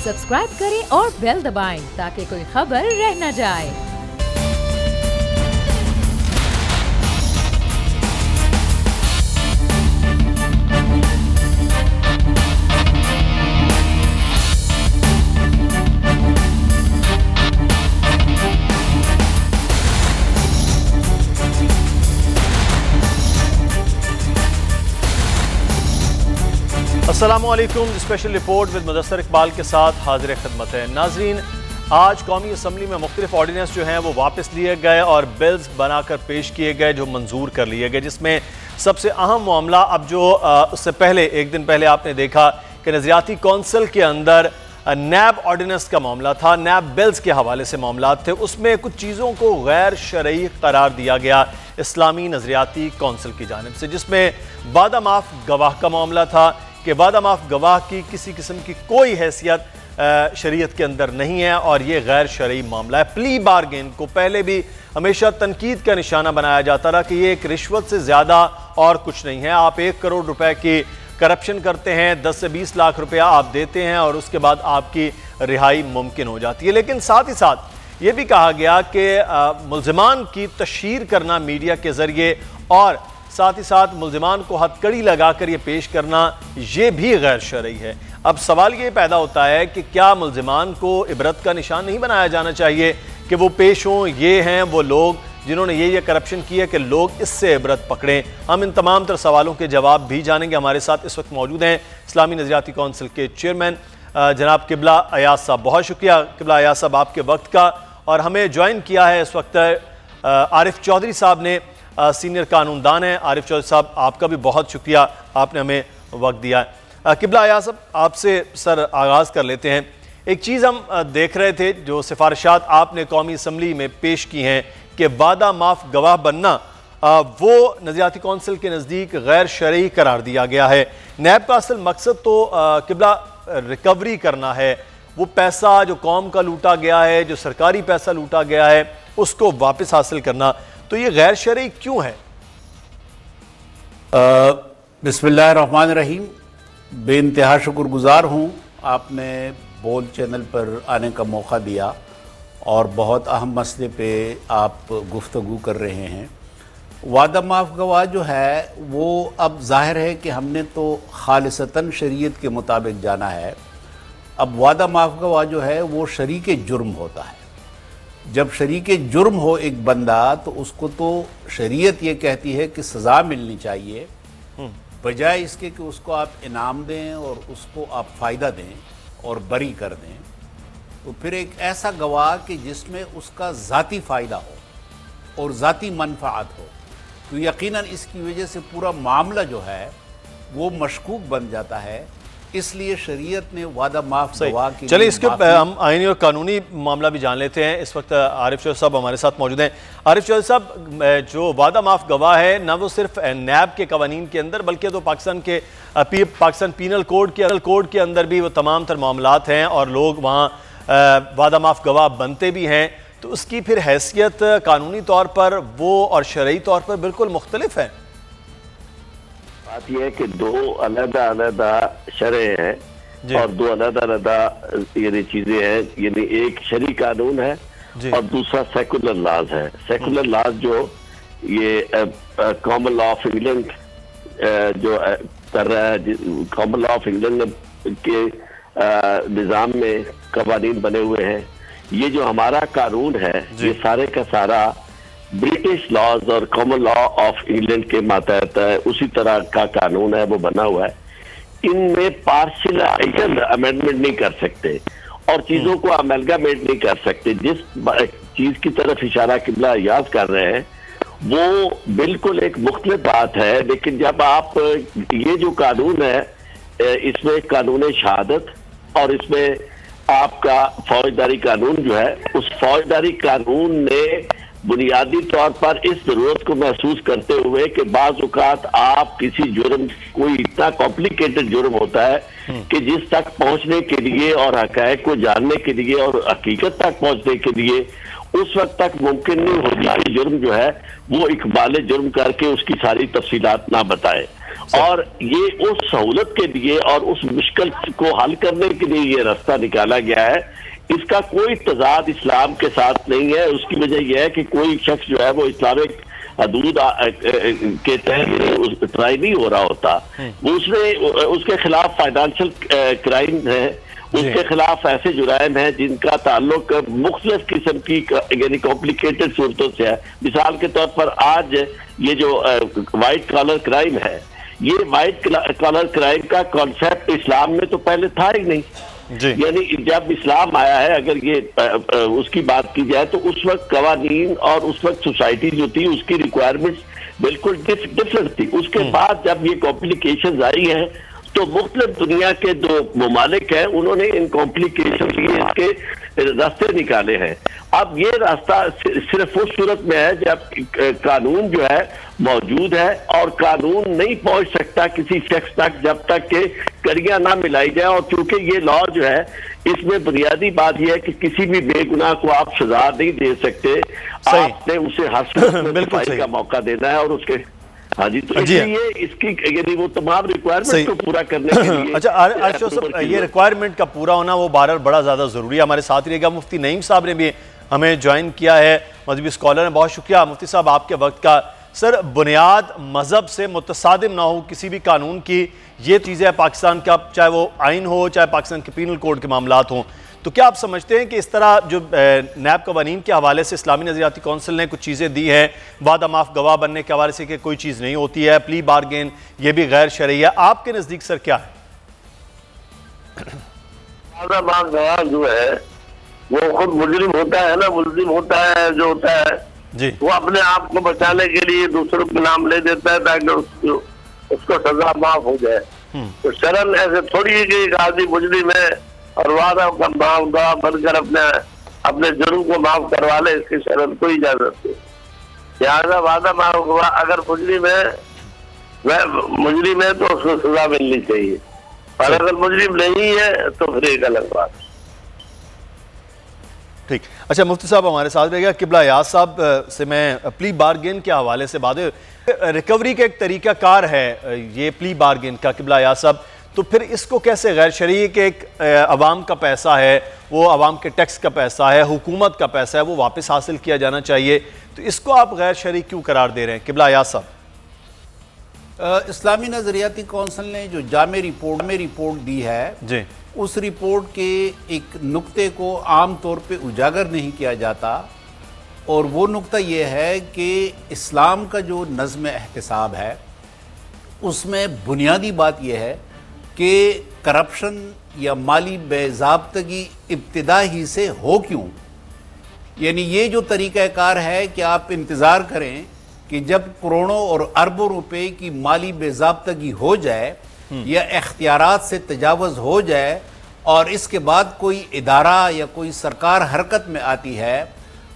Subscribe करें और bell दबाएं ताकि कोई खबर रह न जाए। अस्सलामुअलैकुम। Special report with Mudassar Iqbal के साथ हाजिर खिदमत है। नाजरीन, आज कौमी असम्बली में मुख्तलिफ ऑर्डिनेंस जो हैं वो वापस लिए गए और बिल्स बनाकर पेश किए गए जो मंजूर कर लिए गए, जिसमें सबसे अहम मामला अब जो उससे पहले एक दिन पहले आपने देखा कि नज़रियाती कौंसिल के अंदर नैब ऑर्डिनेंस का मामला था, नैब बिल्स के हवाले से मामला थे, उसमें कुछ चीज़ों को गैर शरई करार दिया गया इस्लामी नज़रियाती कौंसिल की जानिब से, जिसमें वादा माफ गवाह का मामला था कि वादा माफ गवाह की किसी किस्म की कोई हैसियत शरीयत के अंदर नहीं है और ये गैर शरई मामला है। प्ली बारगेन को पहले भी हमेशा तनकीद का निशाना बनाया जाता रहा कि ये एक रिश्वत से ज़्यादा और कुछ नहीं है। आप 1 करोड़ रुपए की करप्शन करते हैं, 10 से 20 लाख रुपया आप देते हैं और उसके बाद आपकी रिहाई मुमकिन हो जाती है। लेकिन साथ ही साथ ये भी कहा गया कि मुल्ज़िमान की तशहीर करना मीडिया के ज़रिए और साथ ही साथ मुल्ज़िमान को हथकड़ी लगाकर ये पेश करना ये भी गैर शरई है। अब सवाल ये पैदा होता है कि क्या मुल्ज़िमान को इबरत का निशान नहीं बनाया जाना चाहिए कि वो पेश हों, ये हैं वो लोग जिन्होंने ये करप्शन किया कि लोग इससे इबरत पकड़ें। हम इन तमाम तर सवालों के जवाब भी जानेंगे। हमारे साथ इस वक्त मौजूद हैं इस्लामी नज़रियाती कौंसिल के चेयरमैन जनाब किबला अयाज साहब। बहुत शुक्रिया किबला अयाज साहब आपके वक्त का। और हमें ज्वाइन किया है इस वक्त आरिफ चौधरी साहब ने, सीनियर कानूनदान है। आरिफ चौधरी साहब आपका भी बहुत शुक्रिया, आपने हमें वक्त दिया है। किबला अयाज साहब आपसे सर आगाज़ कर लेते हैं। एक चीज़ हम देख रहे थे जो सिफारिशात आपने कौमी असम्बली में पेश की हैं कि वादा माफ गवाह बनना वो नज़रियाती कौंसिल के नज़दीक गैर शरई करार दिया गया है। नैब का असल मकसद तो किबला रिकवरी करना है, वो पैसा जो कौम का लूटा गया है, जो सरकारी पैसा लूटा गया है, उसको वापस हासिल करना। तो ये गैर शरई क्यों है? बिस्मिल्लाहिर्रहमानिर्रहीम। बेइंतहा शुक्रगुजार हूँ आपने बोल चैनल पर आने का मौका दिया और बहुत अहम मसले पे आप गुफ्तगू कर रहे हैं। वादा माफ गवाह जो है वो अब जाहिर है कि हमने तो खालिसतन शरीयत के मुताबिक जाना है। अब वादा माफ गवाह जो है वो शरीके जुर्म होता है। जब शरीके जुर्म हो एक बंदा तो उसको तो शरीयत ये कहती है कि सज़ा मिलनी चाहिए, बजाय इसके कि उसको आप इनाम दें और उसको आप फ़ायदा दें और बरी कर दें। तो फिर एक ऐसा गवाह कि जिसमें उसका ज़ाती फ़ायदा हो और ज़ाती मनफ़ाअत हो, तो यकीनन इसकी वजह से पूरा मामला जो है वो मशकूक बन जाता है। इसलिए शरीयत ने वादा माफ गवाह की। चलिए इसके हम आईनी और कानूनी मामला भी जान लेते हैं। इस वक्त आरिफ चौधरी साहब हमारे साथ मौजूद हैं। आरिफ चौधरी साहब, जो वादा माफ गवाह है ना वो सिर्फ नैब के कवानीन के अंदर बल्कि तो पाकिस्तान पीनल कोड के अंदर भी वो तमाम तर मामलात हैं और लोग वहाँ वादा माफ गवाह बनते भी हैं। तो उसकी फिर हैसियत कानूनी तौर पर वो और शरई तौर पर बिल्कुल मुख्तलिफ है। बात यह है कि दो अलग-अलग शरह हैं और दो अलग-अलग यानी चीजें हैं। यानी एक शरई कानून है और दूसरा सेकुलर लॉज है। सेकुलर लॉज जो ये कॉमन लॉ ऑफ इंग्लैंड जो कर रहा है, कॉमन लॉ ऑफ इंग्लैंड के निज़ाम में कवानीन बने हुए हैं। ये जो हमारा कानून है ये सारे का सारा ब्रिटिश लॉज और कॉमन लॉ ऑफ इंग्लैंड के मातहत उसी तरह का कानून है, वो बना हुआ है। इनमें पार्शियल अमेंडमेंट नहीं कर सकते और चीजों को अमेलगामेट नहीं कर सकते। जिस चीज की तरफ इशारा किबला याद कर रहे हैं वो बिल्कुल एक मुख्तलिफ बात है। लेकिन जब आप ये जो कानून है इसमें कानून शहादत और इसमें आपका फौजदारी कानून जो है, उस फौजदारी कानून ने बुनियादी तौर पर इस जरूरत को महसूस करते हुए कि बाज़ औक़ात आप किसी जुर्म, कोई इतना कॉम्प्लिकेटेड जुर्म होता है कि जिस तक पहुंचने के लिए और हक़ाइक़ को जानने के लिए और हकीकत तक पहुंचने के लिए उस वक्त तक मुमकिन नहीं होता कि जुर्म जो है वो इकबाल जुर्म करके उसकी सारी तफसीलात ना बताए। और ये उस सहूलत के लिए और उस मुश्किल को हल करने के लिए ये रास्ता निकाला गया है। इसका कोई तजाद इस्लाम के साथ नहीं है। उसकी वजह यह है कि कोई शख्स जो है वो इस्लामिक हदूद के तहत ट्राई नहीं हो रहा होता, वो उसके खिलाफ फाइनेंशियल क्राइम है, उसके खिलाफ ऐसे जुराइम हैं जिनका ताल्लुक मुख्तलिफ किस्म की यानी कॉम्प्लिकेटेड सूरतों से है। मिसाल के तौर पर आज ये जो वाइट कॉलर क्राइम है, ये वाइट कॉलर क्राइम का कॉन्सेप्ट इस्लाम में तो पहले था ही नहीं। यानी जब इस्लाम आया है, अगर ये उसकी बात की जाए तो उस वक्त कवानीन और उस वक्त सोसाइटी जो थी उसकी रिक्वायरमेंट्स बिल्कुल डिफरेंट थी। उसके बाद जब ये कॉम्प्लिकेशंस आई हैं तो मुख्तलिफ दुनिया के जो ममालिक हैं उन्होंने इन कॉम्प्लिकेशन के इसके रास्ते निकाले हैं। अब ये रास्ता सिर्फ उस सूरत में है जब कानून जो है मौजूद है, और कानून नहीं पहुंच सकता किसी शख्स तक जब तक के कड़ियां ना मिलाई जाए। और चूंकि ये लॉ जो है इसमें बुनियादी बात यह है कि किसी भी बेगुनाह को आप सजा नहीं दे सकते, आपने उसे हर सूरत में सफाई का मौका देना है और उसके हाँ जी, तो इसलिए इसकी यदि वो तमाम रिक्वायरमेंट को पूरा करने के लिए अच्छा आरिफ साहब, ये रिक्वायरमेंट का पूरा होना वो बहरहाल बड़ा ज़्यादा ज़रूरी है। हमारे साथ रहेगा मुफ्ती नईम साहब ने भी हमें ज्वाइन किया है, मजहबी स्कॉलर हैं। बहुत शुक्रिया मुफ्ती साहब आपके वक्त का। सर, बुनियाद मजहब से मुतसादिम ना हो किसी भी कानून की, ये चीज़ें पाकिस्तान का, चाहे वो आइन हो चाहे पाकिस्तान के पीनल कोड के मामलात हों, तो क्या आप समझते हैं कि इस तरह जो नैब कवानीन के हवाले से इस्लामी नज़रियाती कौंसिल ने कुछ चीज़ें दी हैं, वादा माफ गवाह बनने के हवाले से कि कोई चीज़ नहीं होती है, प्ली बारगेन ये भी गैर शरई है, आपके नज़दीक सर क्या है? वादा माफ गवाह जो है वो खुद मुजरिम होता है ना, मुलजिम होता है जो होता है जी, वो अपने आप को बचाने के लिए दूसरों के नाम ले देता है ताकि उसको सजा माफ हो जाए। तो शरन ऐसे थोड़ी है कि एक आदमी मुजरिम है और वादा का माफ गवाह बनकर अपने जुर्म को माफ करवा ले, इसकी शरन कोई इजाजत नहीं। लिहाजा वादा माफ गवाह अगर मुजरिम है तो उसको सजा मिलनी चाहिए, और अगर मुजरिम नहीं है तो फिर एक अलग बात। ठीक। अच्छा मुफ्ती साहब हमारे साथ रहेगा। किबला याज साहब से मैं प्ली बारगेन के हवाले से बात, रिकवरी का एक तरीका कार है ये प्ली बारगेन का किबला याज साहब, तो फिर इसको कैसे गैर शरई के एक अवाम का पैसा है, वो अवाम के टैक्स का पैसा है, हुकूमत का पैसा है, वो वापस हासिल किया जाना चाहिए, तो इसको आप गैर शरई क्यों करार दे रहे हैं किबला याज साहब? इस्लामी नज़रियाती कौंसिल ने जो जामे रिपोर्ट दी है जी, उस रिपोर्ट के एक नुक्ते को आम तौर पे उजागर नहीं किया जाता, और वो नुक्ता ये है कि इस्लाम का जो नज़्म एहतिसाब है उसमें बुनियादी बात यह है कि करप्शन या माली बेज़ाब्तगी इब्तिदा ही से हो क्यों। यानी ये जो तरीक़ाकार है कि आप इंतज़ार करें कि जब करोड़ों और अरबों रुपए की माली बेज़ाब्तगी हो जाए या इख्तियारात से तजावज़ हो जाए और इसके बाद कोई इदारा या कोई सरकार हरकत में आती है,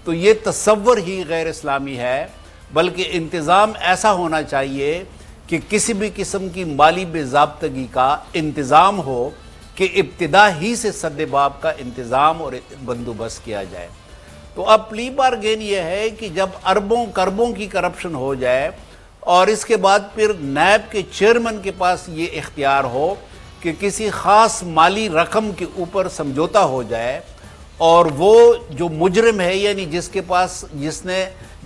तो ये तसव्वुर ही गैर इस्लामी है। बल्कि इंतज़ाम ऐसा होना चाहिए कि किसी भी किस्म की माली बेज़ाब्तगी का इंतज़ाम हो कि इब्तिदा ही से सद्देबाब का इंतज़ाम और बंदोबस्त किया जाए। तो अब प्ली बारगेन ये है कि जब अरबों करबों की करप्शन हो जाए और इसके बाद फिर नैब के चेयरमैन के पास ये इख्तियार हो कि किसी ख़ास माली रकम के ऊपर समझौता हो जाए, और वो जो मुजरिम है यानी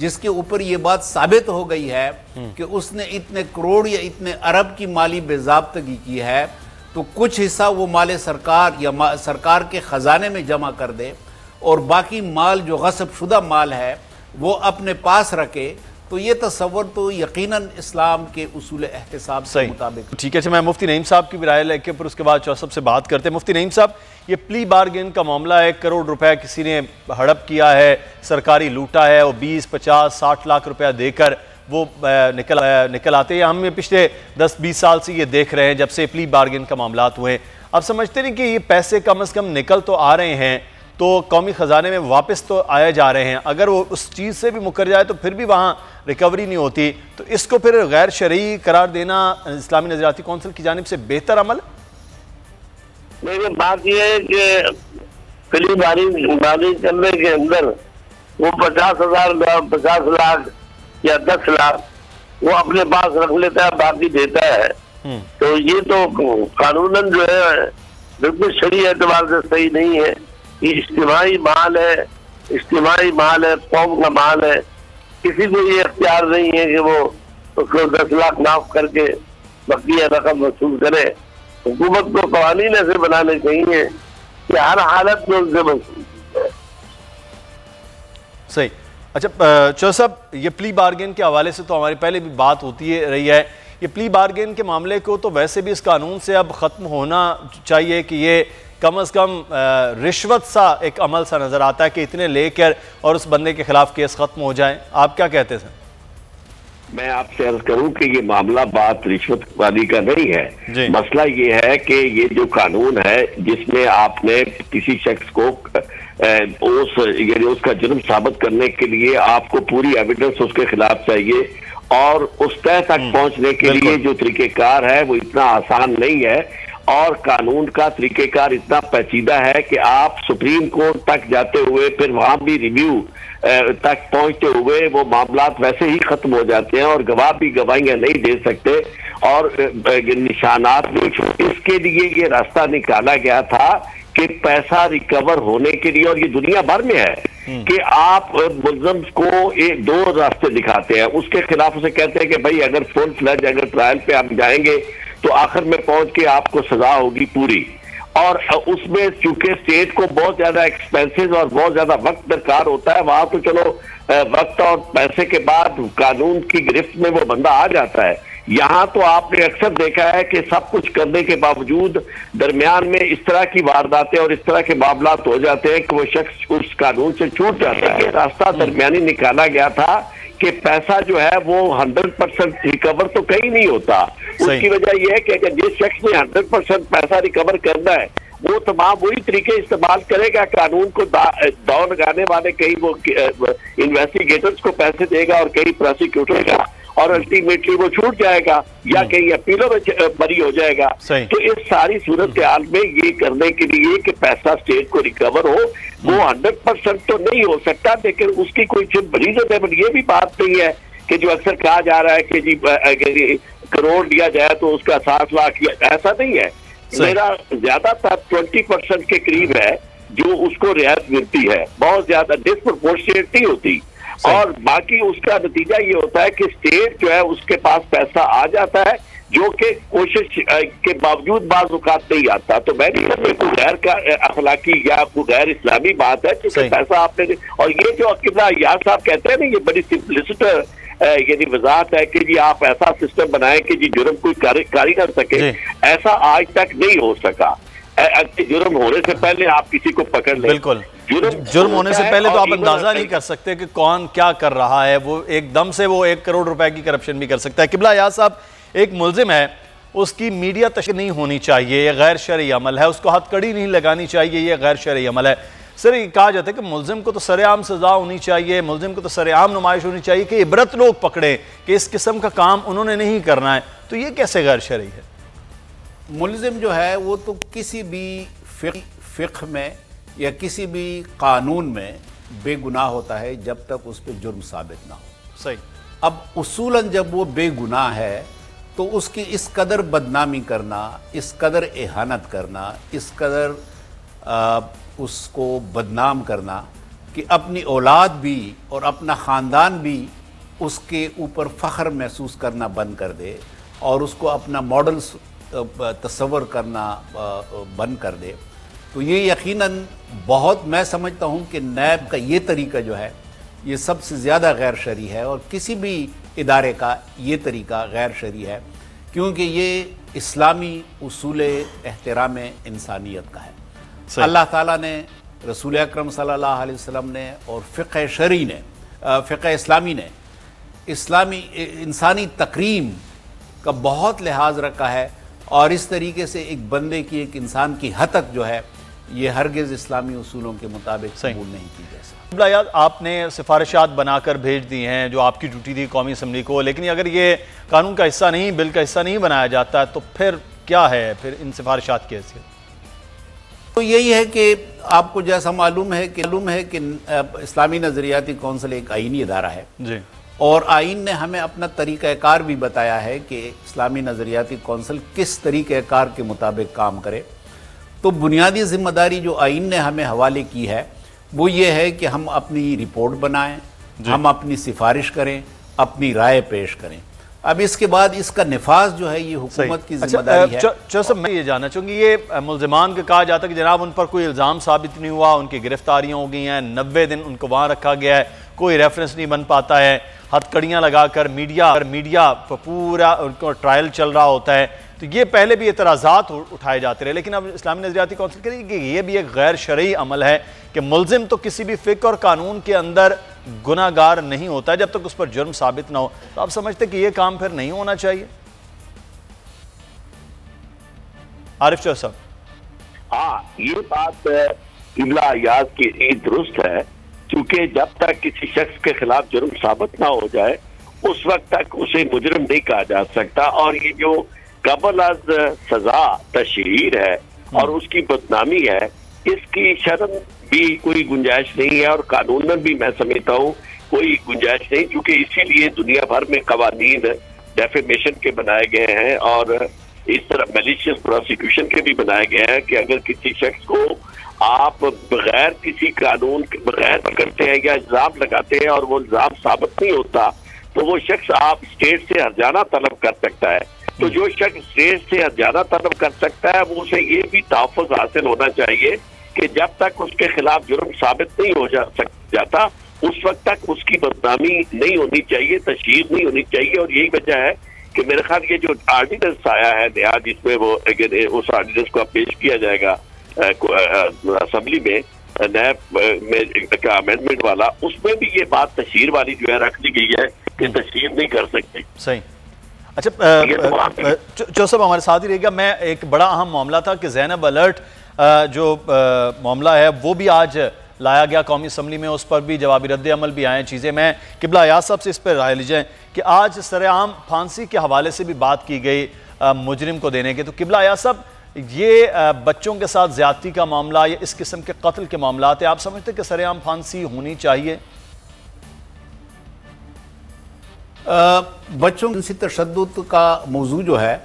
जिसके ऊपर ये बात साबित हो गई है कि उसने इतने करोड़ या इतने अरब की माली बेज़ाब्तगी की है, तो कुछ हिस्सा वो माल सरकार या सरकार के ख़जाने में जमा कर दे और बाकी माल जो गस्ब शुदा माल है वो अपने पास रखे। तो ये तस्वर तो यकीनन इस्लाम के उसूल एहतिसाब के मुताबिक। ठीक है, मैं मुफ्ती नईम साहब की भी राय लेके फिर उसके बाद चौसब से बात करते हैं। मुफ्ती नईम साहब, ये प्ली बारगेन का मामला है, 1 करोड़ रुपए किसी ने हड़प किया है, सरकारी लूटा है, वो 20, 50, 60 लाख रुपया देकर वो निकल आते हैं। हम पिछले 10-20 साल से ये देख रहे हैं जब से प्ली बारगेन का मामला हुए। अब समझते नहीं कि ये पैसे कम से कम निकल तो आ रहे हैं, तो कौमी ख़जाने में वापस तो आए जा रहे हैं, अगर वो उस चीज़ से भी मुकर जाए तो फिर भी वहाँ रिकवरी नहीं होती, तो इसको फिर गैर शरई करार देना इस्लामी नज़रियाती कौंसिल की जानिब से बेहतर अमल? मेरी बात यह है कि प्ली बारगेन करने के अंदर वो 50,000, 50 लाख या 10 लाख वो अपने पास रख लेता है, बाकी देता है। तो ये तो कानूनन जो है बिल्कुल शरीय एतबार से सही नहीं है। ये इज्तिमाई माल है, कौम का माल है। किसी को ये अख्तियार नहीं है कि वो उसको 10 लाख माफ करके बकिया रकम वसूल करे। हुकूमत को कवानीन ऐसे बनाने चाहिए कि हर हालत में उनसे वसूल है। सही। अच्छा चौधरी साहब, ये प्ली बार्गेन के हवाले से तो हमारी पहले भी बात होती रही है। ये प्ली बार्गेन के मामले को तो वैसे भी इस कानून से अब ख़त्म होना चाहिए कि ये कम से कम रिश्वत सा एक अमल सा नज़र आता है कि इतने लेकर और उस बंदे के खिलाफ केस ख़त्म हो जाए। आप क्या कहते हैं? मैं आपसे अर्ज करूं कि ये मामला बात रिश्वत वाली का नहीं है। मसला ये है कि ये जो कानून है जिसमें आपने किसी शख्स को उसका जुर्म साबित करने के लिए आपको पूरी एविडेंस उसके खिलाफ चाहिए और उस तय तक पहुंचने के लिए जो तरीकेकार है वो इतना आसान नहीं है और कानून का तरीकेकार इतना पेचीदा है कि आप सुप्रीम कोर्ट तक जाते हुए फिर वहां भी रिव्यू तक पहुंचते हुए वो मामलात वैसे ही खत्म हो जाते हैं और गवाह भी गवाहियां नहीं दे सकते और निशानात भी। इसके लिए ये रास्ता निकाला गया था कि पैसा रिकवर होने के लिए, और ये दुनिया भर में है कि आप मुल्ज़िम को एक 2 रास्ते दिखाते हैं, उसके खिलाफ उसे कहते हैं कि भाई अगर फुल फ्लैज अगर ट्रायल पे आप जाएंगे तो आखिर में पहुंच के आपको सजा होगी पूरी। और उसमें चूंकि स्टेट को बहुत ज्यादा एक्सपेंसेस और बहुत ज्यादा वक्त दरकार होता है, वहां तो चलो वक्त और पैसे के बाद कानून की गिरफ्त में वो बंदा आ जाता है। यहाँ तो आपने अक्सर देखा है कि सब कुछ करने के बावजूद दरमियान में इस तरह की वारदातें और इस तरह के मामलात हो जाते हैं कि वो शख्स उस कानून से छूट जाता है। रास्ता दरमियानी निकाला गया था कि पैसा जो है वो 100% रिकवर तो कहीं नहीं होता। उसकी वजह यह है कि अगर जिस शख्स ने 100% पैसा रिकवर करना है वो तमाम वही तरीके इस्तेमाल करेगा, कानून को दौड़ लगाने वाले कहीं वो इन्वेस्टिगेटर्स को पैसे देगा और कहीं प्रोसिक्यूटर का, और अल्टीमेटली वो छूट जाएगा या कहीं अपीलों में बरी हो जाएगा। तो इस सारी सूरत हाल में ये करने के लिए कि पैसा स्टेट को रिकवर हो वो 100% तो नहीं हो सकता, लेकिन उसकी कोई रीजनेबल ये भी बात नहीं है कि जो अक्सर कहा जा रहा है कि जी अगर करोड़ दिया जाए तो उसका 60 लाख, ऐसा नहीं है। मेरा ज्यादातर 20% के करीब है जो उसको रियायत मिलती है, बहुत ज्यादा डिस्प्रोपोर्शनेट नहीं होती। और बाकी उसका नतीजा ये होता है कि स्टेट जो है उसके पास पैसा आ जाता है जो कि कोशिश के बावजूद बाज़ औक़ात नहीं आता। तो मैं नहीं कहता कोई गैर का अखलाकी या कोई गैर इस्लामी बात है क्योंकि पैसा आपने, और ये जो किबला यार साहब कहते हैं ना, ये बड़ी सिंपलिसिट यानी वजाहत है कि जी आप ऐसा सिस्टम बनाएं कि जी जुर्म कोई कारी कर सके। ऐसा आज तक नहीं हो सका। जुर्म होने से पहले आप किसी को पकड़ लें। बिल्कुल, जुर्म होने से पहले तो आप अंदाजा नहीं कर सकते कि कौन क्या कर रहा है। वो एकदम से वो 1 करोड़ रुपए की करप्शन भी कर सकता है। किबला यार साहब, एक मुल्जिम है, उसकी मीडिया तशरीह नहीं होनी चाहिए, ये गैर शरई अमल है, उसको हथकड़ी नहीं लगानी चाहिए, ये गैर शरई अमल है। सर ये कहा जाता है कि मुल्जिम को तो सरेआम सजा होनी चाहिए, मुल्जिम को तो सरेआम नुमाइश होनी चाहिए कि इबरत लोग पकड़े कि इस किस्म का काम उन्होंने नहीं करना है, तो ये कैसे गैर शरई है? मुल्जिम जो है वो तो किसी भी फ़िक़्ह में या किसी भी कानून में बेगुनाह होता है जब तक उस पर जुर्म साबित ना हो। सही। अब उसूलन जब वो बेगुनाह है तो उसकी इस कदर बदनामी करना, इस कदर एहानत करना, इस कदर उसको बदनाम करना कि अपनी औलाद भी और अपना ख़ानदान भी उसके ऊपर फ़ख्र महसूस करना बंद कर दे और उसको अपना मॉडल तस्वर करना बंद कर दे, तो ये यकीनन बहुत, मैं समझता हूँ कि नैब का ये तरीका जो है ये सबसे ज़्यादा गैर शरई है और किसी भी इदारे का ये तरीका गैर शरई है क्योंकि ये इस्लामी उसूल एहतराम इंसानियत का है। अल्लाह ताला ने, रसूल अकरम सल्लल्लाहु अलैहि वसल्लम ने और फ़िक़्ह शरई ने, फ़िक़्ह इस्लामी ने इस्लामी इंसानी तकरीम का बहुत लिहाज रखा है और इस तरीके से एक बंदे की, एक इंसान की हतक जो है ये हरगिज़ इस्लामी उसूलों के मुताबिक कबूल नहीं की जा सकती। याद आपने सिफारिशात बनाकर भेज दी हैं जो आपकी ड्यूटी थी कौमी असम्बली को, लेकिन अगर ये कानून का हिस्सा नहीं, बिल का हिस्सा नहीं बनाया जाता तो फिर क्या है फिर इन सिफारिशात की हैसियत? तो यही है कि आपको जैसा मालूम है कि इस्लामी नज़रियाती कौंसिल एक आईनी इदारा है जी, और आइन ने हमें अपना तरीक़ाकार भी बताया है कि इस्लामी नज़रियाती कौंसिल किस तरीक़ाकार के मुताबिक काम करे। तो बुनियादी ज़िम्मेदारी जो आइन ने हमें हवाले की है वो ये है कि हम अपनी रिपोर्ट बनाएं, हम अपनी सिफारिश करें, अपनी राय पेश करें। अब इसके बाद इसका निफाज जो है ये हुकूमत की जिम्मेदारी है। अच्छा, मैं ये जानना चाहूँगी, ये मुल्ज़िमान का कहा जाता है कि जनाब उन पर कोई इल्ज़ाम साबित नहीं हुआ, उनकी गिरफ्तारियाँ हो गई हैं, 90 दिन उनको वहाँ रखा गया है, कोई रेफरेंस नहीं बन पाता है, हथकड़ियाँ लगाकर मीडिया पर पूरा उनको ट्रायल चल रहा होता है। तो ये पहले भी एतराज़ात उठाए जाते रहे, लेकिन अब इस्लामी नज़रियाती कौंसिल कह रही है कि ये भी एक गैर शरई अमल है कि मुल्ज़िम तो किसी भी फ़िक्र और कानून के अंदर गुनाहगार नहीं होता है जब तक उस पर जुर्म साबित ना हो। तो आप समझते कि ये काम फिर नहीं होना चाहिए? आरिफ चौधरी साहब। हाँ, ये बात किबला अयाज की दुरुस्त है, क्योंकि जब तक किसी शख्स के खिलाफ जुर्म साबित ना हो जाए उस वक्त तक उसे मुजरिम नहीं कहा जा सकता। और ये जो कबल अज सजा तशहीर है और उसकी बदनामी है, इसकी शर्म भी कोई गुंजाइश नहीं है और कानून में भी मैं समझता हूँ कोई गुंजाइश नहीं, क्योंकि इसीलिए दुनिया भर में कवानीन डेफेमेशन के बनाए गए हैं और इस तरह मैलिशियस प्रोसिक्यूशन के भी बनाए गए हैं कि अगर किसी शख्स को आप बगैर किसी कानून के बगैर पकड़ते हैं या इल्जाम लगाते हैं और वो इल्जाम साबित नहीं होता तो वो शख्स आप स्टेट से हर्जाना तलब कर सकता है। तो जो शख्स स्टेट से हर्जाना तलब कर सकता है वो उसे ये भी तहफ़्फ़ुज़ हासिल होना चाहिए कि जब तक उसके खिलाफ जुर्म साबित नहीं हो जाता उस वक्त तक उसकी बदनामी नहीं होनी चाहिए, तशहीर नहीं होनी चाहिए। और यही वजह है कि मेरे ख्याल ये जो आर्डिनेंस आया है नया, जिसमें वो उस आर्डिनेंस को पेश किया जाएगा असेंबली में नया का अमेंडमेंट वाला, उसमें भी ये बात तशहीर वाली जो है रख दी गई है कि तशहीर नहीं कर सकते। सही। अच्छा, जो सब हमारे साथ ही रहेगा। मैं एक बड़ा अहम मामला था कि ज़ैनब अलर्ट जो मामला है वो भी आज लाया गया कौमी असम्बली में, उस पर भी जवाबी रद्द अमल भी आए चीज़ें। मैं किबला अयाज साहब से इस पर राय लीजिए कि आज सरेआम फांसी के हवाले से भी बात की गई मुजरिम को देने के। तो किबला अयाज साहब, ये बच्चों के साथ ज्यादती का मामला या इस किस्म के कत्ल के मामला है, आप समझते कि सरेआम फांसी होनी चाहिए? बच्चों की तशद्दुद का मौजू जो है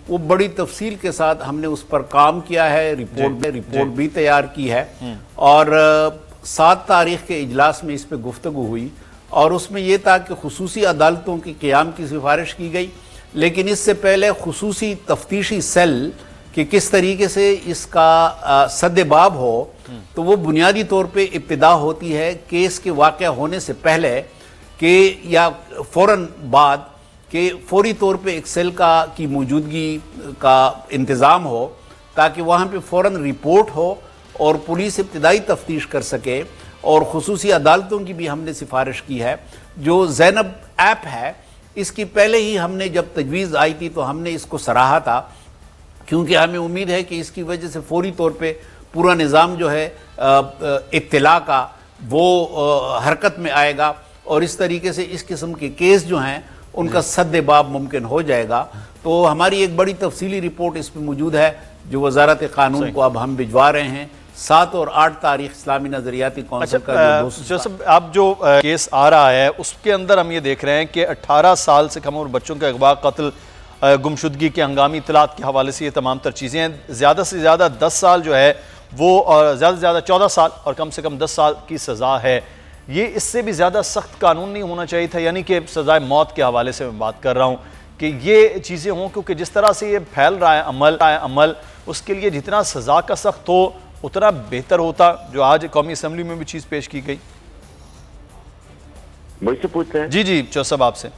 वो बड़ी तफसील के साथ हमने उस पर काम किया है, रिपोर्ट भी तैयार की है और 7 तारीख के इजलास में इस पर गुफ्तगू हुई और उसमें यह था कि खुसूसी अदालतों के क़याम की सिफारिश की गई, लेकिन इससे पहले खुसूसी तफ्तीशी सेल कि किस तरीके से इसका सद्देबाब हो, तो वो बुनियादी तौर पे इब्तिदा होती है केस के वाक़या होने से पहले कि या फ़ौरन बाद कि फौरी तौर पे एक सेल की मौजूदगी का इंतज़ाम हो ताकि वहाँ पे फ़ौरन रिपोर्ट हो और पुलिस इब्तिदाई तफ्तीश कर सके। और खुसूसी अदालतों की भी हमने सिफारिश की है। जो ज़ैनब ऐप है, इसकी पहले ही हमने जब तजवीज़ आई थी तो हमने इसको सराहा था, क्योंकि हमें उम्मीद है कि इसकी वजह से फौरी तौर पे पूरा निज़ाम जो है इत्तला का वो हरकत में आएगा और इस तरीके से इस किस्म के केस जो हैं उनका सद्देबाब मुमकिन हो जाएगा। तो हमारी एक बड़ी तफसीली रिपोर्ट इस पर मौजूद है जो वजारत कानून को अब हम भिजवा रहे हैं। 7 और 8 तारीख इस्लामी नज़रियाती कौंसिल का जो अब जो केस आ रहा है उसके अंदर हम ये देख रहे हैं कि 18 साल से कम उम्र बच्चों के अगवा, कत्ल, गुमशुदगी के हंगामी इतलात के हवाले से ये तमाम तर चीज़ें हैं। ज़्यादा से ज़्यादा 10 साल जो है वो, और ज़्यादा से ज़्यादा 14 साल और कम से कम 10 साल की सज़ा है। ये इससे भी ज़्यादा सख्त कानून नहीं होना चाहिए था, यानी कि सज़ाए मौत के हवाले से मैं बात कर रहा हूँ कि ये चीज़ें हों, क्योंकि जिस तरह से ये फैल रहा है अमल उसके लिए जितना सज़ा का सख्त हो उतना बेहतर होता। जो आज कौमी असम्बली में भी चीज़ पेश की गई। मुझसे पूछते हैं? जी चौसब आपसे।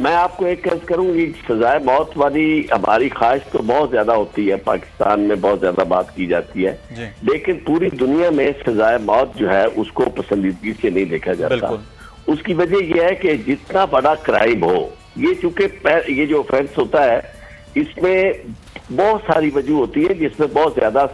मैं आपको एक अर्ज करूंगी, सजाए मौत वाली हमारी ख्वाहिश तो बहुत ज्यादा होती है, पाकिस्तान में बहुत ज्यादा बात की जाती है, लेकिन पूरी दुनिया में सजाए मौत जो है उसको पसंदीदगी से नहीं देखा जाता। उसकी वजह यह है कि जितना बड़ा क्राइम हो, ये चूंकि ये जो ऑफेंस होता है इसमें बहुत सारी वजह होती है, जिसमें बहुत ज्यादा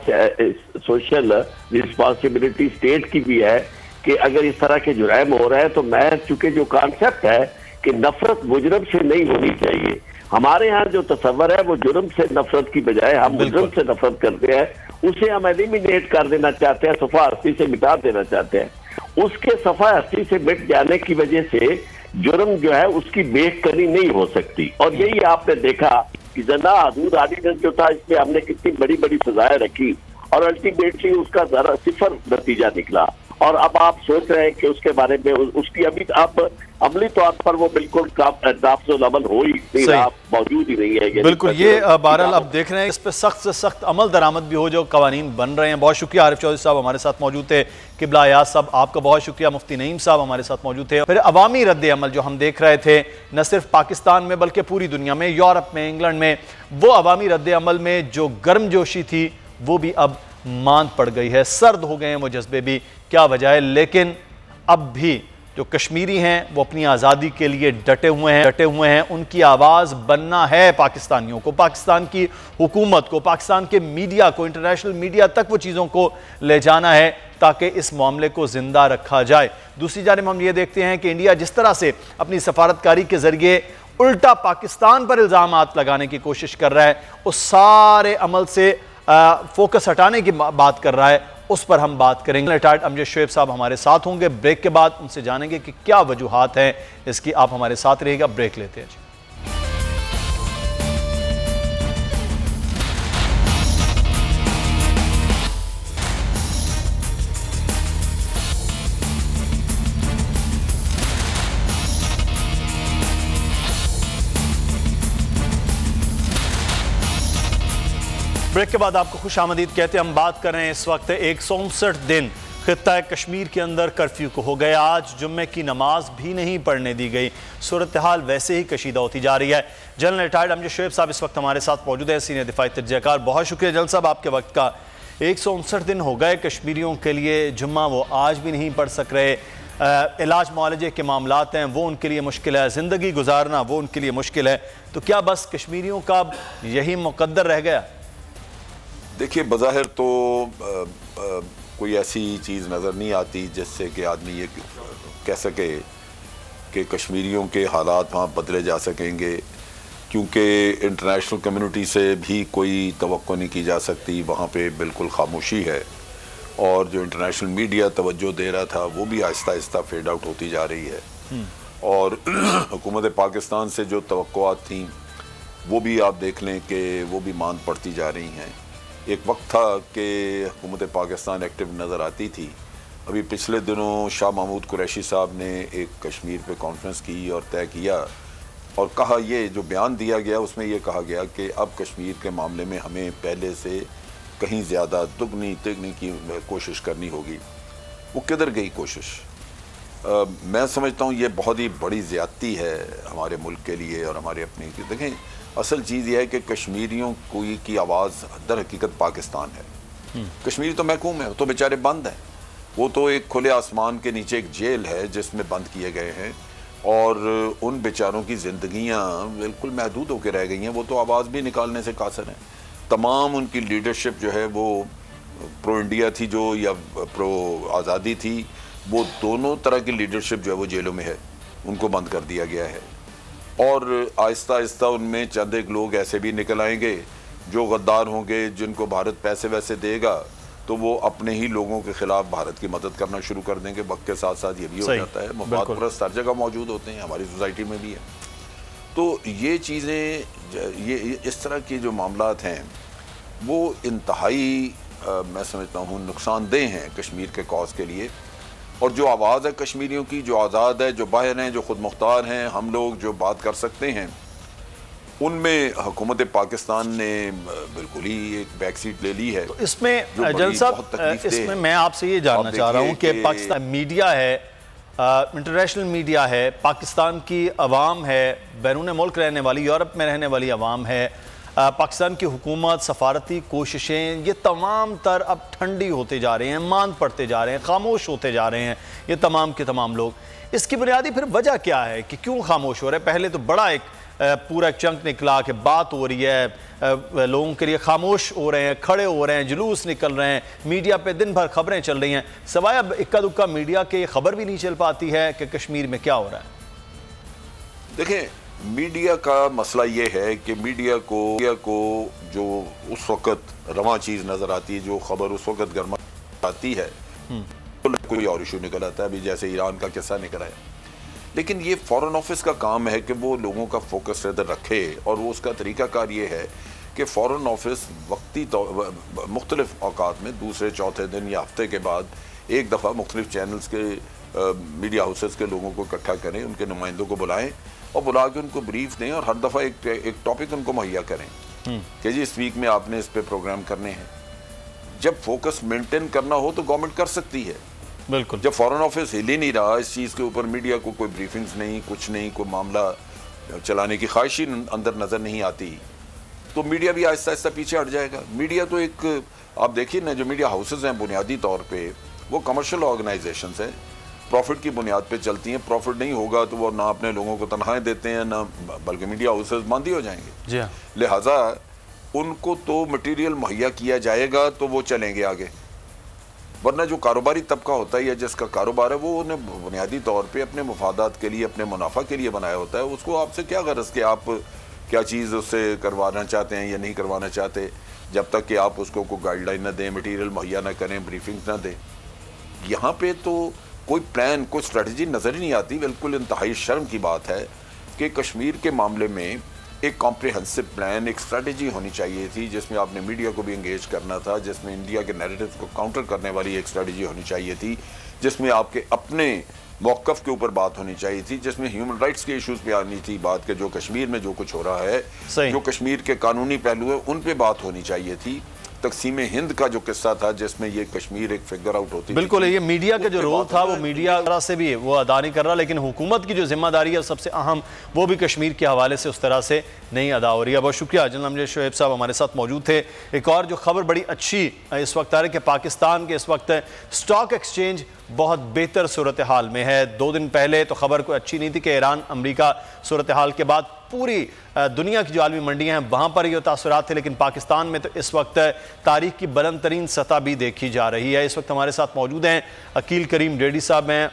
सोशल रिस्पॉन्सिबिलिटी स्टेट की भी है कि अगर इस तरह के जुराइम हो रहे हैं तो मैं चूंकि जो कॉन्सेप्ट है कि नफरत मुजरम से नहीं होनी चाहिए, हमारे यहाँ जो तस्वर है वो जुर्म से नफरत की बजाय हम मुजरम से नफरत करते हैं, उसे हम एलिमिनेट कर देना चाहते हैं, सफा हस्ती से मिटा देना चाहते हैं। उसके सफा हस्ती से मिट जाने की वजह से जुर्म जो है उसकी बेहतरी नहीं हो सकती। और यही आपने देखा कि जना हदूद ऑर्डिनेंस जो था, इसमें हमने कितनी बड़ी बड़ी सजाएं रखी और अल्टीमेटली उसका जरा सिफर नतीजा निकला। और अब आप सोच रहे हैं कि उसके बारे में उसकी अभी अब अमली तौर पर वो बिल्कुल नाफिज़ुल अमल हो ही नहीं रहा, मौजूद ही नहीं है। बिल्कुल, ये बहरहाल अब देख रहे हैं इस पर सख्त से सख्त अमल दरामद भी हो, जो कवानीन बन रहे हैं। बहुत शुक्रिया आरिफ चौधरी साहब हमारे साथ मौजूद थे। किबला अयाज साहब आपका बहुत शुक्रिया। मुफ्ती नईम साहब हमारे साथ मौजूद थे। फिर अवामी रद्द अमल जो हम देख रहे थे, न सिर्फ पाकिस्तान में बल्कि पूरी दुनिया में, यूरोप में, इंग्लैंड में, वो अवामी रद्द अमल में जो गर्मजोशी थी वो भी अब मांद पड़ गई है, सर्द हो गए हैं वो जज्बे भी। क्या वजह है? लेकिन अब भी जो कश्मीरी हैं वो अपनी आज़ादी के लिए डटे हुए हैं। उनकी आवाज़ बनना है पाकिस्तानियों को, पाकिस्तान की हुकूमत को, पाकिस्तान के मीडिया को, इंटरनेशनल मीडिया तक वो चीज़ों को ले जाना है ताकि इस मामले को जिंदा रखा जाए। दूसरी जानिब हम ये देखते हैं कि इंडिया जिस तरह से अपनी सफारतकारी के जरिए उल्टा पाकिस्तान पर इल्ज़ामात लगाने की कोशिश कर रहा है, उस सारे अमल से फोकस हटाने की बात कर रहा है, उस पर हम बात करेंगे। रिटायर्ड अमजद शोएब साहब हमारे साथ होंगे। ब्रेक के बाद उनसे जानेंगे कि क्या वजूहात हैं इसकी। आप हमारे साथ रहिएगा, ब्रेक लेते हैं जी। ब्रेक के बाद आपको खुश आमदीद कहते हैं। हम बात कर रहे हैं इस वक्त 159 दिन खित्ता कश्मीर के अंदर कर्फ्यू को हो गए। आज जुम्मे की नमाज भी नहीं पढ़ने दी गई। सूरत हाल वैसे ही कशीदा होती जा रही है। जनरल रिटायर्ड अमजद शोएब साहब इस वक्त हमारे साथ मौजूद है, सीनियर दिफाई तजज़ियाकार। बहुत शुक्रिया जनरल साहब आपके वक्त का। 159 दिन हो गए कश्मीरियों के लिए, जुम्मा वो आज भी नहीं पढ़ सक रहे। इलाज मुआलजे के मामलात हैं वो उनके लिए मुश्किल है, ज़िंदगी गुजारना वो उनके लिए मुश्किल है। तो क्या बस कश्मीरियों का यही मुकद्दर रह गया? देखिए, बज़ाहिर तो कोई ऐसी चीज़ नज़र नहीं आती जिससे कि आदमी ये कह सके कि कश्मीरियों के हालात वहाँ बदले जा सकेंगे, क्योंकि इंटरनेशनल कम्युनिटी से भी कोई तवक्को नहीं की जा सकती। वहाँ पे बिल्कुल खामोशी है और जो इंटरनेशनल मीडिया तवज्जो दे रहा था वो भी आहिस्ता आहिस्ता फेड आउट होती जा रही है। और हुकूमत पाकिस्तान से जो तवक्कुआत थी वो भी आप देख लें कि वो भी मांद पड़ती जा रही हैं। एक वक्त था कि हुकूमत पाकिस्तान एक्टिव नज़र आती थी। अभी पिछले दिनों शाह महमूद कुरैशी साहब ने एक कश्मीर पे कॉन्फ्रेंस की और तय किया और कहा, ये जो बयान दिया गया उसमें ये कहा गया कि अब कश्मीर के मामले में हमें पहले से कहीं ज़्यादा दुगनी तिगनी की कोशिश करनी होगी। वो किधर गई कोशिश? मैं समझता हूँ ये बहुत ही बड़ी ज़्यादती है हमारे मुल्क के लिए और हमारे अपने। देखें, असल चीज़ यह है कि कश्मीरियों की आवाज़ दर हकीकत पाकिस्तान है। कश्मीर तो महकूम है, वो तो बेचारे बंद हैं। वो तो एक खुले आसमान के नीचे एक जेल है जिसमें बंद किए गए हैं और उन बेचारों की ज़िंदगियाँ बिल्कुल महदूद होकर रह गई हैं। वो तो आवाज़ भी निकालने से कासर हैं। तमाम उनकी लीडरशिप जो है वो प्रो इंडिया थी जो या प्रो आज़ादी थी, वो दोनों तरह की लीडरशिप जो है वो जेलों में है, उनको बंद कर दिया गया है। और आहिस्ता आहिस्ता उनमें चंद एक लोग ऐसे भी निकल आएंगे जो गद्दार होंगे, जिनको भारत पैसे वैसे देगा तो वो अपने ही लोगों के खिलाफ भारत की मदद करना शुरू कर देंगे। वक्त के साथ साथ ये भी हो जाता है, मफाद परस्त हर जगह मौजूद होते हैं, हमारी सोसाइटी में भी है। तो ये चीज़ें, ये इस तरह के जो मामलात हैं वो इंतहाई मैं समझता हूँ नुकसानदेह हैं कश्मीर के कॉज के लिए। और जो आवाज़ है कश्मीरियों की, जो आज़ाद है, जो बाहर हैं, जो खुद मुख्तार हैं, हम लोग जो बात कर सकते हैं, उनमें हुकूमत पाकिस्तान ने बिल्कुल ही एक बैक सीट ले ली है। तो इसमें जनरल साहब, इसमें मैं आपसे ये जानना चाह रहा हूँ कि पाकिस्तान मीडिया है, इंटरनेशनल मीडिया है, पाकिस्तान की अवाम है, बैरून मुल्क रहने वाली, यूरोप में रहने वाली अवाम है, पाकिस्तान की हुकूमत, सफारती कोशिशें, ये तमाम तर अब ठंडी होते जा रहे हैं, मांद पड़ते जा रहे हैं, खामोश होते जा रहे हैं ये तमाम के तमाम लोग। इसकी बुनियादी फिर वजह क्या है कि क्यों खामोश हो रहे हैं? पहले तो बड़ा एक पूरा चंक निकला कि बात हो रही है, लोगों के लिए खामोश हो रहे हैं, खड़े हो रहे हैं, जुलूस निकल रहे हैं, मीडिया पे दिन भर खबरें चल रही हैं, सवाए अब इक्का दुक्का मीडिया के खबर भी नहीं चल पाती है कि कश्मीर में क्या हो रहा है। देखें, मीडिया का मसला ये है कि मीडिया को जो उस वक़्त रवां चीज़ नज़र आती है, जो खबर उस वक़्त गर्मा आती है, तो कोई और इशू निकल आता है। अभी जैसे ईरान का किस्सा निकला है, लेकिन ये फॉरेन ऑफिस का काम है कि वो लोगों का फोकस इधर रखे, और वो उसका तरीक़ाकार ये है कि फ़ॉरेन ऑफिस वक्ती मुख्तलिफ औकात में दूसरे चौथे दिन या हफ्ते के बाद एक दफ़ा मुख्तलिफ चैनल्स के मीडिया हाउसेस के लोगों को इकट्ठा करें, उनके नुमाइंदों को बुलाएं और बुला के उनको ब्रीफ दें और हर दफ़ा एक टॉपिक उनको मुहैया करें कि जी इस वीक में आपने इस पे प्रोग्राम करने हैं। जब फोकस मेंटेन करना हो तो गवर्नमेंट कर सकती है, बिल्कुल। जब फॉरेन ऑफिस हिल ही नहीं रहा इस चीज़ के ऊपर, मीडिया को कोई ब्रीफिंग्स नहीं, कुछ नहीं, कोई मामला चलाने की ख्वाहिश ही अंदर नज़र नहीं आती, तो मीडिया भी आहिस्ता आहिस्ता पीछे हट जाएगा। मीडिया तो एक, आप देखिए ना, जो मीडिया हाउसेज हैं बुनियादी तौर पे वो कमर्शियल ऑर्गेनाइजेशंस हैं, प्रॉफिट की बुनियाद पे चलती हैं। प्रॉफिट नहीं होगा तो वो ना अपने लोगों को तनख्वाहें देते हैं, ना बल्कि मीडिया हाउसेज बंद ही हो जाएंगे। जी हाँ। लिहाजा उनको तो मटेरियल मुहैया किया जाएगा तो वो चलेंगे आगे, वरना जो कारोबारी तबका होता है या जिसका कारोबार है वो उन्हें बुनियादी तौर पे अपने मफादात के लिए, अपने मुनाफा के लिए बनाया होता है। उसको आपसे क्या गरज कि आप क्या चीज़ उससे करवाना चाहते हैं या नहीं करवाना चाहते, जब तक कि आप उसको कोई गाइडलाइन ना दें, मटेरियल मुहैया ना करें, ब्रीफिंग ना दें। यहाँ पे तो कोई प्लान, कोई स्ट्रेटजी नज़र ही नहीं आती। बिल्कुल इंतहाई शर्म की बात है कि कश्मीर के मामले में एक कॉम्प्रिहेंसिव प्लान, एक स्ट्रेटजी होनी चाहिए थी जिसमें आपने मीडिया को भी इंगेज करना था, जिसमें इंडिया के नैरेटिव को काउंटर करने वाली एक स्ट्रेटजी होनी चाहिए थी, जिसमें आपके अपने मौक़िफ़ के ऊपर बात होनी चाहिए थी, जिसमें ह्यूमन राइट्स के इश्यूज़ पे आनी थी बात के, जो कश्मीर में जो कुछ हो रहा है, जो कश्मीर के कानूनी पहलू है उन पे बात होनी चाहिए थी। तकसीम हिंद का जो किस्सा था जिसमें ये कश्मीर एक फिगर आउट होती, बिल्कुल ये मीडिया का जो रोल था वो मीडिया से भी वो अदा नहीं कर रहा, लेकिन हुकूमत की जो जिम्मेदारी है सबसे अहम वो भी कश्मीर के हवाले से उस तरह से नहीं अदा हो रही है। बहुत शुक्रिया जनरल अमजद शोएब साहब हमारे साथ मौजूद थे। एक और जो खबर बड़ी अच्छी इस वक्त आ रही है कि पाकिस्तान के इस वक्त स्टॉक एक्सचेंज बहुत बेहतर सूरत हाल में है। 2 दिन पहले तो खबर कोई अच्छी नहीं थी कि ईरान अमरीका सूरत हाल के बाद पूरी दुनिया की जो आलमी मंडियां हैं वहाँ पर ये तासुरात थे, लेकिन पाकिस्तान में तो इस वक्त तारीख की बुलंद तरीन सतह भी देखी जा रही है। इस वक्त हमारे साथ मौजूद हैं अकील करीम डेडी साहब हैं,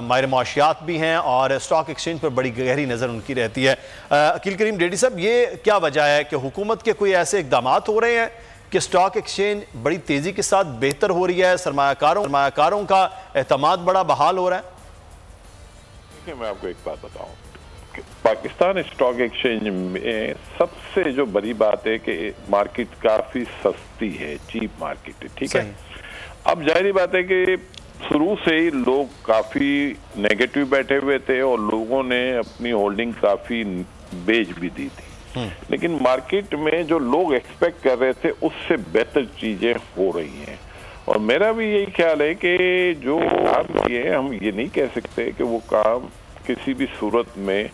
माहिर मुआशियात भी हैं और स्टॉक एक्सचेंज पर बड़ी गहरी नज़र उनकी रहती है। अकील करीम डेडी साहब, ये क्या वजह है कि हुकूमत के कोई ऐसे इकदाम हो रहे हैं कि स्टॉक एक्सचेंज बड़ी तेज़ी के साथ बेहतर हो रही है, सरमायाकारों का एतमाद बड़ा बहाल हो रहा है? देखिए, मैं आपको एक बात बताऊं, पाकिस्तान स्टॉक एक्सचेंज में सबसे जो बड़ी बात है कि मार्केट काफी सस्ती है, चीप मार्केट है, ठीक है। अब जाहिर बात है कि शुरू से ही लोग काफी नेगेटिव बैठे हुए थे और लोगों ने अपनी होल्डिंग काफी बेच भी दी थी, लेकिन मार्केट में जो लोग एक्सपेक्ट कर रहे थे उससे बेहतर चीजें हो रही हैं। और मेरा भी यही ख्याल है कि जो काम किए, हम ये नहीं कह सकते कि वो काम किसी भी सूरत में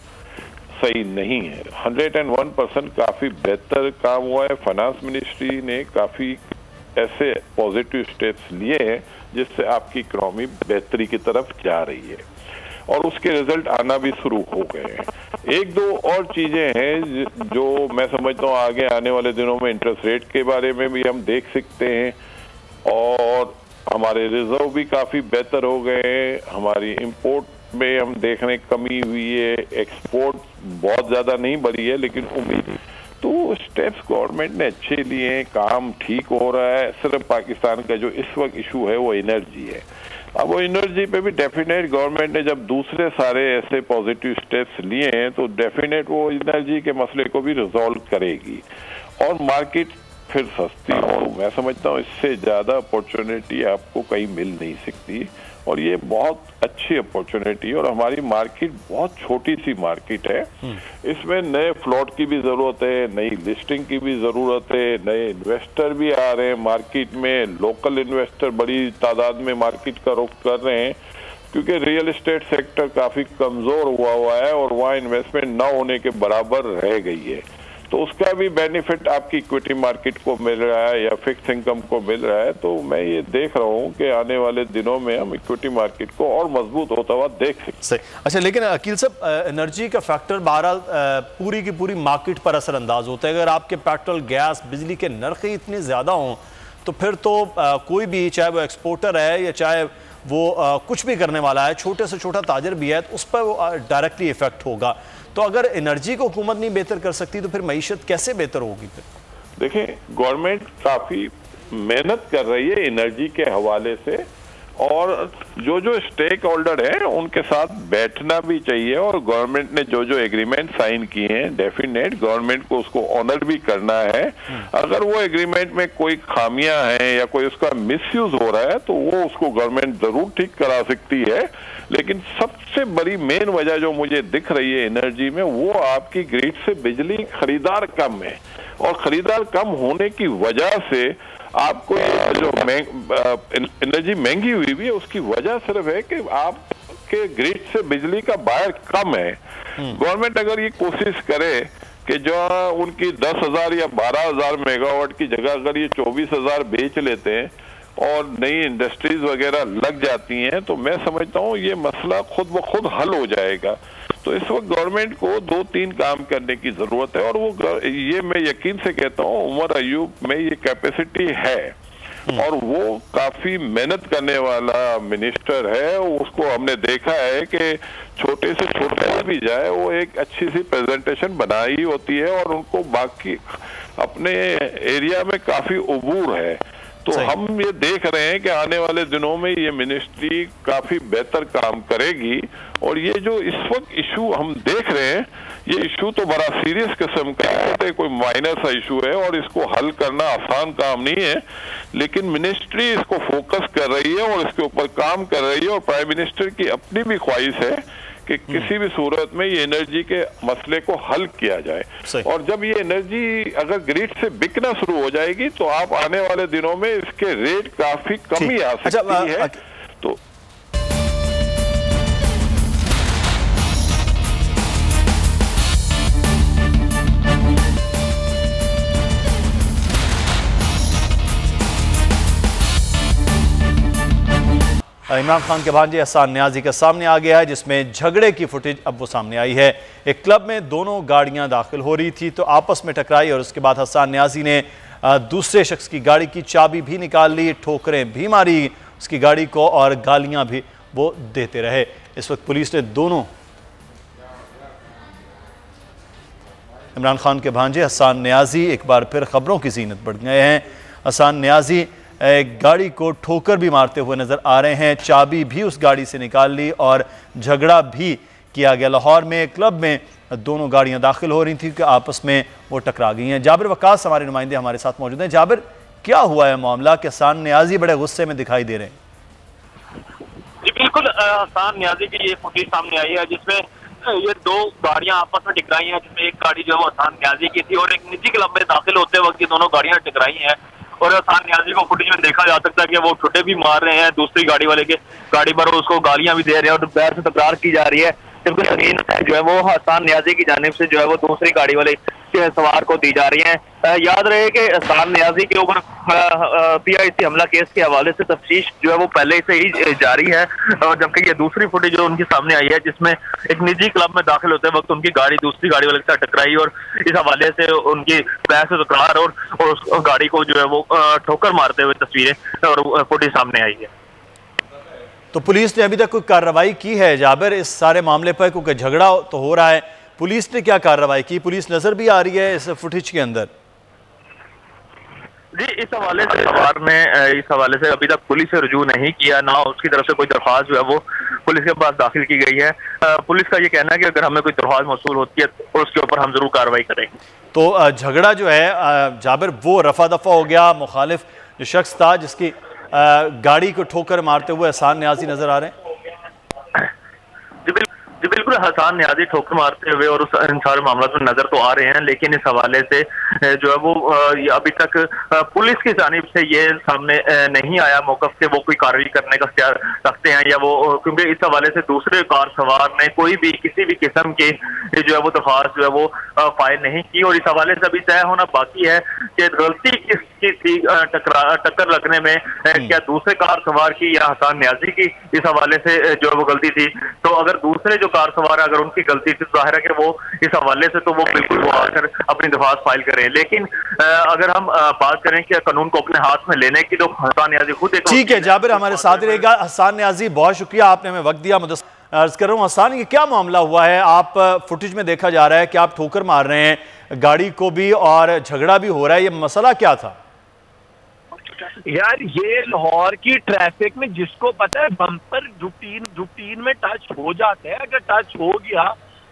सही नहीं है। 101% काफी बेहतर काम हुआ है। फाइनेंस मिनिस्ट्री ने काफी ऐसे पॉजिटिव स्टेप्स लिए हैं जिससे आपकी इकोनॉमी बेहतरी की तरफ जा रही है और उसके रिजल्ट आना भी शुरू हो गए हैं। 1-2 और चीजें हैं जो मैं समझता हूँ आगे आने वाले दिनों में इंटरेस्ट रेट के बारे में भी हम देख सकते हैं, और हमारे रिजर्व भी काफी बेहतर हो गए हैं। हमारी इंपोर्ट में हम देख रहे कमी हुई है, एक्सपोर्ट बहुत ज्यादा नहीं बढ़ी है, लेकिन उम्मीद तो स्टेप्स गवर्नमेंट ने अच्छे लिए हैं, काम ठीक हो रहा है। सिर्फ पाकिस्तान का जो इस वक्त इशू है वो एनर्जी है। अब वो एनर्जी पे भी डेफिनेट गवर्नमेंट ने जब दूसरे सारे ऐसे पॉजिटिव स्टेप्स लिए हैं तो डेफिनेट वो एनर्जी के मसले को भी रिजॉल्व करेगी और मार्केट फिर सस्ती हो। मैं समझता हूँ इससे ज्यादा अपॉर्चुनिटी आपको कहीं मिल नहीं सकती और ये बहुत अच्छी अपॉर्चुनिटी है। और हमारी मार्केट बहुत छोटी सी मार्केट है, इसमें नए फ्लोट की भी जरूरत है, नई लिस्टिंग की भी जरूरत है, नए इन्वेस्टर भी आ रहे हैं मार्केट में, लोकल इन्वेस्टर बड़ी तादाद में मार्केट का रुख कर रहे हैं क्योंकि रियल एस्टेट सेक्टर काफी कमजोर हुआ है और वहाँ इन्वेस्टमेंट न होने के बराबर रह गई है। तो उसका भी बेनिफिट आपकी इक्विटी मार्केट को मिल रहा है या फिक्स इनकम को मिल रहा है। तो मैं ये देख रहा हूँ कि आने वाले दिनों में हम इक्विटी मार्केट को और मजबूत होता हुआ देख सकते हैं। अच्छा, लेकिन अकील साहब, एनर्जी का फैक्टर बहरहाल पूरी की पूरी मार्केट पर असरअंदाज होता है। अगर आपके पेट्रोल, गैस, बिजली के नर्ख ही इतने ज़्यादा हों तो फिर तो कोई भी, चाहे वो एक्सपोर्टर है या चाहे वो कुछ भी करने वाला है, छोटे से छोटा ताजर भी है, तो उस पर वो डायरेक्टली इफेक्ट होगा। तो अगर एनर्जी को हुकूमत नहीं बेहतर कर सकती तो फिर मईशत कैसे बेहतर होगी? फिर देखें, गवर्नमेंट काफी मेहनत कर रही है एनर्जी के हवाले से और जो स्टेक होल्डर है उनके साथ बैठना भी चाहिए, और गवर्नमेंट ने जो एग्रीमेंट साइन किए हैं डेफिनेट गवर्नमेंट को उसको ऑनर भी करना है। अगर वो एग्रीमेंट में कोई खामियां हैं या कोई उसका मिसयूज हो रहा है तो वो उसको गवर्नमेंट जरूर ठीक करा सकती है। लेकिन सबसे बड़ी मेन वजह जो मुझे दिख रही है एनर्जी में, वो आपकी ग्रिड से बिजली खरीदार कम है, और खरीदार कम होने की वजह से आपको जो एनर्जी महंगी हुई भी है उसकी वजह सिर्फ है कि आपके ग्रिड से बिजली का बायर कम है। गवर्नमेंट अगर ये कोशिश करे कि जो उनकी 10,000 या 12,000 मेगावाट की जगह अगर ये 24,000 बेच लेते हैं और नई इंडस्ट्रीज वगैरह लग जाती हैं तो मैं समझता हूँ ये मसला खुद ब खुद हल हो जाएगा। तो इस वक्त गवर्नमेंट को 2-3 काम करने की जरूरत है, और वो ये मैं यकीन से कहता हूँ उमर अयूब में ये कैपेसिटी है, और वो काफी मेहनत करने वाला मिनिस्टर है। उसको हमने देखा है कि छोटे से छोटे भी जाए वो एक अच्छी सी प्रेजेंटेशन बनाई होती है, और उनको बाकी अपने एरिया में काफी उबूर है। तो हम ये देख रहे हैं कि आने वाले दिनों में ये मिनिस्ट्री काफी बेहतर काम करेगी। और ये जो इस वक्त इशू हम देख रहे हैं, ये इशू तो बड़ा सीरियस किस्म का है, कोई माइनर सा इशू है और इसको हल करना आसान काम नहीं है, लेकिन मिनिस्ट्री इसको फोकस कर रही है और इसके ऊपर काम कर रही है। और प्राइम मिनिस्टर की अपनी भी ख्वाहिश है कि किसी भी सूरत में ये एनर्जी के मसले को हल किया जाए। और जब ये एनर्जी अगर ग्रिड से बिकना शुरू हो जाएगी तो आप आने वाले दिनों में इसके रेट काफी कमी आ सकती है। तो इमरान खान के भांजे हसन न्याजी का सामने आ गया है, जिसमें झगड़े की फुटेज अब वो सामने आई है। एक क्लब में दोनों गाड़ियां दाखिल हो रही थी तो आपस में टकराई, और उसके बाद हसन न्याजी ने दूसरे शख्स की गाड़ी की चाबी भी निकाल ली, ठोकरें भी मारी उसकी गाड़ी को, और गालियां भी वो देते रहे। इस वक्त पुलिस ने दोनों इमरान खान के भांजे हसन न्याजी एक बार फिर खबरों की जीनत बढ़ गए हैं। हसन न्याजी गाड़ी को ठोकर भी मारते हुए नजर आ रहे हैं, चाबी भी उस गाड़ी से निकाल ली और झगड़ा भी किया गया। लाहौर में क्लब में दोनों गाड़ियां दाखिल हो रही थी कि आपस में वो टकरा गई हैं। जाबिर वकास हमारे नुमाइंदे हमारे साथ मौजूद हैं। जाबिर, क्या हुआ है मामला कि हसन न्याजी बड़े गुस्से में दिखाई दे रहे हैं? जी बिल्कुल, हसन न्याजी की ये फुटेज सामने आई है जिसमें ये दो गाड़ियां आपस में टकराई हैं, जिसमें एक गाड़ी जो है वो हसन न्याजी की थी और एक निजी क्लब में दाखिल होते वक्त ये दोनों गाड़ियां टकराई हैं। और हसन न्याजी को फुटेज में देखा जा सकता है कि वो छुट्टे भी मार रहे हैं दूसरी गाड़ी वाले के गाड़ी पर, उसको गालियां भी दे रहे हैं और पैर से तकरार की जा रही है, जबकि जमीन जो है वो हसन न्याजी की जानिब से जो है वो दूसरी गाड़ी वाले के सवार को दी जा रही है। याद रहे कि हसन न्याजी के ऊपर PIC हमला केस के हवाले से तफ्तीश जो है वो पहले से ही जारी है, और जबकि ये दूसरी फुटेज जो उनके सामने आई है जिसमें एक निजी क्लब में दाखिल होते वक्त उनकी गाड़ी दूसरी गाड़ी वाले के साथ टकराई और इस हवाले से उनकी पैर से तकरार और उस गाड़ी को जो है वो ठोकर मारते हुए तस्वीरें और फुटेज सामने आई है। तो पुलिस ने अभी तक कोई कार्रवाई की है जाबिर इस सारे मामले पर? क्योंकि झगड़ा तो हो रहा है, पुलिस ने क्या कार्रवाई की? पुलिस नजर भी आ रही है इस फुटेज के अंदर? जी इस हवाले से अखबार ने इस हवाले से अभी तक पुलिस से रुजू नहीं किया, ना उसकी तरफ से कोई दरख्वास्त जो है वो पुलिस के पास दाखिल की गई है। पुलिस का ये कहना है कि अगर हमें कोई दरख्वास्त मौसूल होती है तो उसके ऊपर हम जरूर कार्रवाई करेंगे। तो झगड़ा जो है जाबिर वो रफा दफा हो गया, मुखालिफ जो शख्स था जिसकी गाड़ी को ठोकर मारते हुए हसन न्याजी नजर आ रहे हैं? जी बिल्कुल, हसन न्याजी ठोकर मारते हुए और इन सारे मामलों में नजर तो आ रहे हैं, लेकिन इस हवाले से जो है वो अभी तक पुलिस की जानिब से ये सामने नहीं आया मौकफ के वो कोई कार्रवाई करने का इख्तियार रखते हैं या वो, क्योंकि इस हवाले से दूसरे कार सवार ने कोई भी किसी भी किस्म की जो है वो दरख्वास्त जो है वो फाइल नहीं की, और इस हवाले से अभी तय होना बाकी है कि गलती किसकी थी टक्कर लगने में, क्या दूसरे कार सवार की या हसन न्याजी की इस हवाले से जो है वो गलती थी। तो अगर दूसरे जो कार सवार अगर उनकी गलती थी तो जाहिर है कि वो इस हवाले से तो वो बिल्कुल वो आकर अपनी दरख्वास्त फाइल करें, लेकिन अगर हम बात करें कि कानून को अपने हाथ में लेने की तो हसन न्याजी खुद एक। ठीक है जाबिर, हमारे साथ रहेगा। हसन न्याजी बहुत शुक्रिया, आपने हमें वक्त दिया। अर्ज कर रहा हूँ हसन, ये क्या मामला हुआ है? आप फुटेज में देखा जा रहा है कि आप ठोकर मार रहे हैं गाड़ी को भी और झगड़ा भी हो रहा है, ये मसला क्या था? यार ये लाहौर की ट्रैफिक में जिसको पता है बम्पर रूटीन में टच हो जाते हैं, अगर टच हो गया,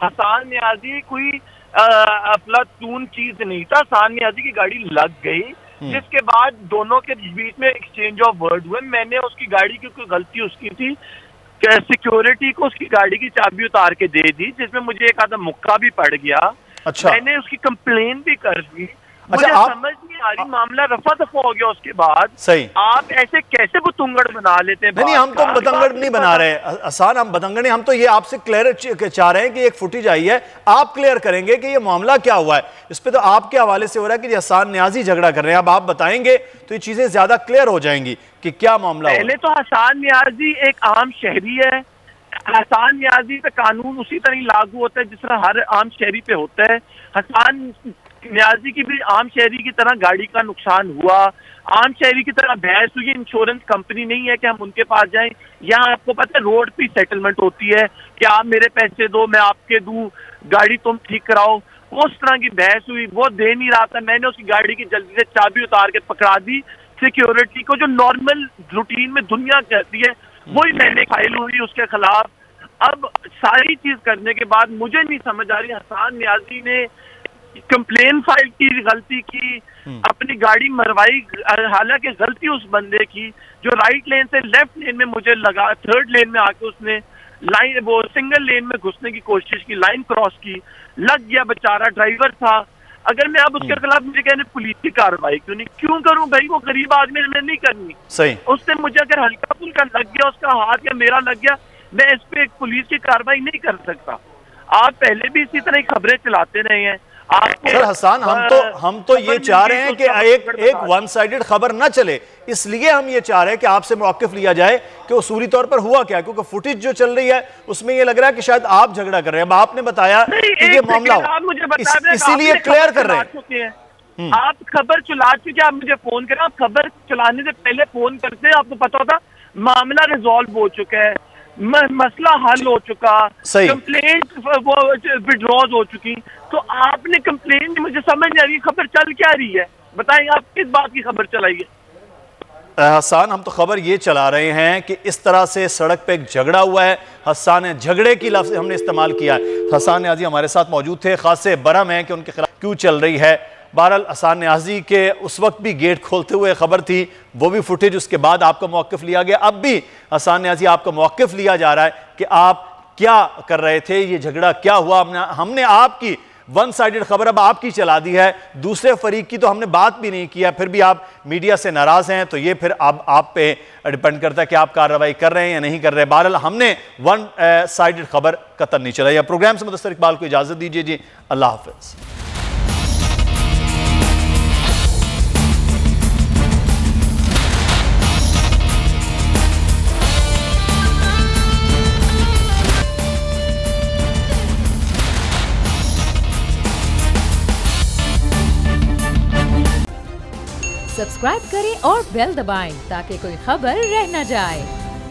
हसन नियाजी कोई अफलातून चीज नहीं था, हसन नियाजी की गाड़ी लग गई, जिसके बाद दोनों के बीच में एक्सचेंज ऑफ वर्ड हुए। मैंने उसकी गाड़ी की कोई गलती उसकी थी, सिक्योरिटी को उसकी गाड़ी की चाबी उतार के दे दी, जिसमें मुझे एक आधा मुक्का भी पड़ गया। अच्छा। मैंने उसकी कंप्लेन भी कर दी। अच्छा, मुझे समझ नहीं आ रही, मामला रफा दफा हो गया उसके बाद। सही, आप ऐसे कैसे बतंगड़ बना लेते हैं? नहीं, हम तो बतंगड़ नहीं बना रहे हसन, हम बतंगड़ नहीं, हम तो ये आपसे क्लियर चाह रहे हैं कि एक फुटेज आई है, आप क्लियर करेंगे कि ये मामला क्या हुआ है। इस पे तो आपके हवाले से हो रहा है कि हसन नियाजी झगड़ा कर रहे हैं, अब आप बताएंगे तो ये चीजें ज्यादा क्लियर हो जाएंगी कि क्या मामला। पहले तो हसन नियाजी एक आम शहरी है, हसन नियाजी पे कानून उसी तरह लागू होता है जिस तरह हर आम शहरी पे होता है। हसन नियाजी की भी आम शहरी की तरह गाड़ी का नुकसान हुआ, आम शहरी की तरह बहस हुई। इंश्योरेंस कंपनी नहीं है कि हम उनके पास जाएं। यहाँ आपको पता है रोड पे सेटलमेंट होती है कि आप मेरे पैसे दो, मैं आपके दूं, गाड़ी तुम ठीक कराओ। उस तरह की बहस हुई, वो दे नहीं रहा था। मैंने उसकी गाड़ी की जल्दी से चाबी उतार के पकड़ा दी। सिक्योरिटी को जो नॉर्मल रूटीन में दुनिया कहती है वही मैंने फाइल हुई उसके खिलाफ। अब सारी चीज करने के बाद मुझे नहीं समझ आ रही, हसन नियाजी ने कंप्लेन फाइल की, गलती की, अपनी गाड़ी मरवाई, हालांकि गलती उस बंदे की जो राइट लेन से लेफ्ट लेन में मुझे लगा, थर्ड लेन में आके उसने लाइन वो सिंगल लेन में घुसने की कोशिश की, लाइन क्रॉस की, लग गया बेचारा, ड्राइवर था। अगर मैं अब उसके खिलाफ मुझे कहने पुलिस की कार्रवाई क्यों करूं भाई? वो गरीब आदमी ने नहीं करनी। सही, उसने मुझे अगर हल्का फुल्का लग गया, उसका हाथ या मेरा लग गया, मैं इस पे पुलिस की कार्रवाई नहीं कर सकता। आप पहले भी इसी तरह खबरें चलाते रहे हैं। सर हसन, हम तो ये चाह रहे हैं कि एक वन साइडेड खबर ना चले, इसलिए हम ये चाह रहे हैं कि आपसे मौक़िफ़ लिया जाए कि उसूली तौर पर हुआ क्या, क्योंकि फुटेज जो चल रही है उसमें ये लग रहा है कि शायद आप झगड़ा कर रहे हैं। अब आपने बताया कि ये मामला इसीलिए क्लियर कर रहे हैं। आप खबर चला चुके, आप मुझे फोन करें, आप खबर चलाने से पहले फोन करते, आपको पता होता मामला रिजॉल्व हो चुका है, मसला हल हो चुका, कंप्लेंट वो विड्रॉज हो चुकी। तो आपने कंप्लेंट, मुझे समझ नहीं आ रही खबर चल क्या रही है, बताएं आप किस बात की खबर चलाई है? हसन, हम तो खबर ये चला रहे हैं कि इस तरह से सड़क पे एक झगड़ा हुआ है। हसन ने झगड़े की लफ्ज़ हमने इस्तेमाल किया है। हसन नियाजी हमारे साथ मौजूद थे, खासे बरम है कि उनके खिलाफ क्यों चल रही है। बहरहाल हसन नियाजी के उस वक्त भी गेट खोलते हुए खबर थी, वो भी फुटेज, उसके बाद आपका मौक़िफ़ लिया गया। अब भी हसन नियाजी आपका मौक़िफ़ लिया जा रहा है कि आप क्या कर रहे थे, ये झगड़ा क्या हुआ। हमने आपकी वन साइडेड खबर अब आपकी चला दी है, दूसरे फरीक की तो हमने बात भी नहीं किया, फिर भी आप मीडिया से नाराज हैं। तो ये फिर अब आप पे डिपेंड करता है कि आप कार्रवाई कर रहे हैं या नहीं कर रहे हैं। बहरहाल हमने वन साइडेड खबर कतई नहीं चलाई। प्रोग्राम से मुदस्सिर इकबाल को इजाजत दीजिए जी, अल्लाह हाफिज। सब्सक्राइब करें और बेल दबाएं ताकि कोई खबर रह न जाए।